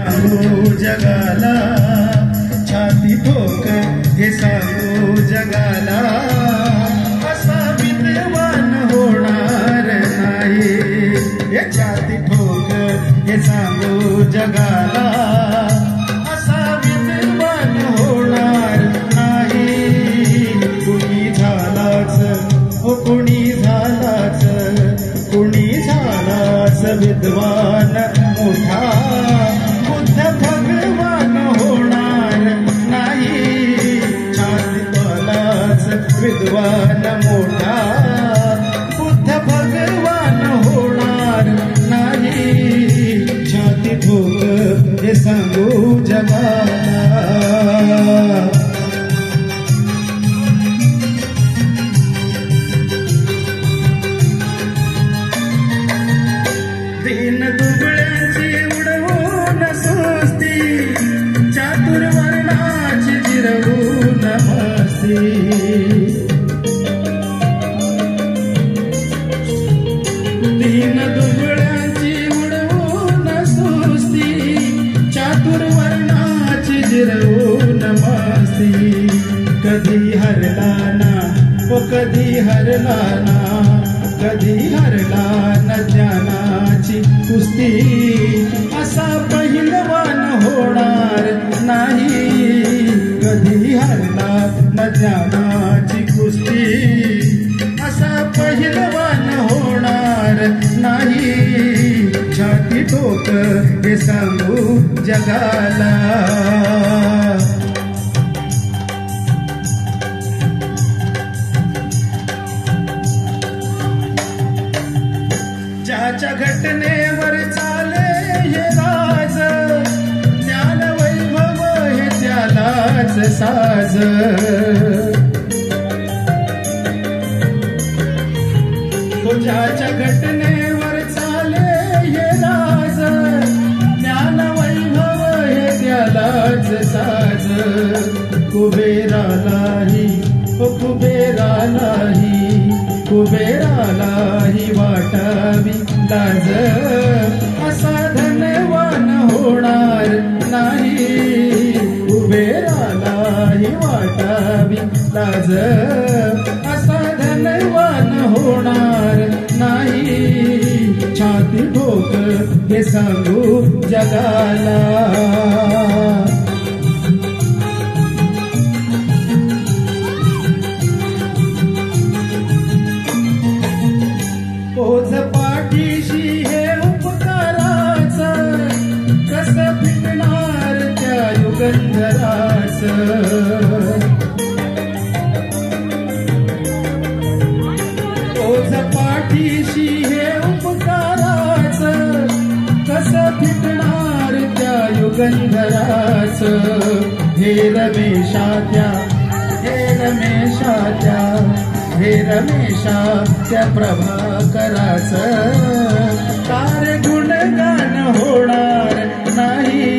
सांगू जगाला, छाती ठोक हे सांगू जगाला, असा विद्वान होणार नाही. हे छाती ठोक हे सांगू जगाला, असा विद्वान होणार नाही. कुणी झालाच हो कुणी झालाच, कुणी झालाच विद्वान मोठा, बुद्ध भगवान होणार नाही. छातीतलाच विद्वान मोठा, बुद्ध भगवान होणार नाही. छाती ठोक हे सांगू जगाला. दीन दुबळ्याची उडवून सुस्ती, चातुर वर्णाची जिरवून मस्ती. दीन दुबळ्याची उडवून सुस्ती, चातुर वर्णाची जिरवून मस्ती. कधी हरला ना ओ कधी हरला ना, कधी हरला न ज्ञानाची कुस्ती, असा पहिलवान होणार नाही. कधी हरला न ज्ञानाची कुस्ती, असा पहिलवान होणार नाही. छाती ठोक हे सांगू जगाला. ज्याच्या घटनेवर चाले हे राज, ज्ञान वैभव हे त्यालाच साज. तो ज्याच्या घटनेवर चाले हे राज, ज्ञान वैभव हे त्यालाच साज. कुबेरालाही ओ कुबेरालाही, कुबेरालाही वाटावी लाज, असा धनवान होणार नाही. कुबेरालाही वाटावी लाज, असा धनवान होणार नाही. छाती ठोक हे सांगू जगाला. ओझ पाठीशी हे उपकाराचं, कसं फिटणार त्या युगंधराचं. ओझ पाठीशी हे उपकाराचं, कसं फिटणार त्या युगंधराचं. हे रमेशाच्या, हे रमेशाच्या, हे रमेशा त्या प्रभाकराचं, कार्य गुणगान होणार नाही.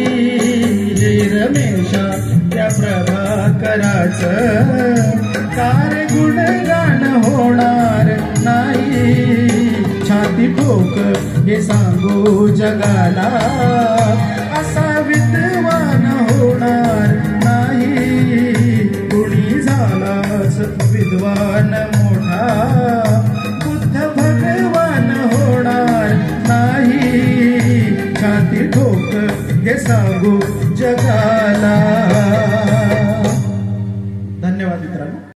हे रमेशा त्या प्रभाकराचं, कार्य गुणगान होणार नाही. छाती ठोक हे सांगू जगाला, असा विद्वान होणार नाही. कुणी झालाच विद्वान मोठा, बुद्ध भगवान होणार नाही. छाती ठोक हे सांगू जगाला.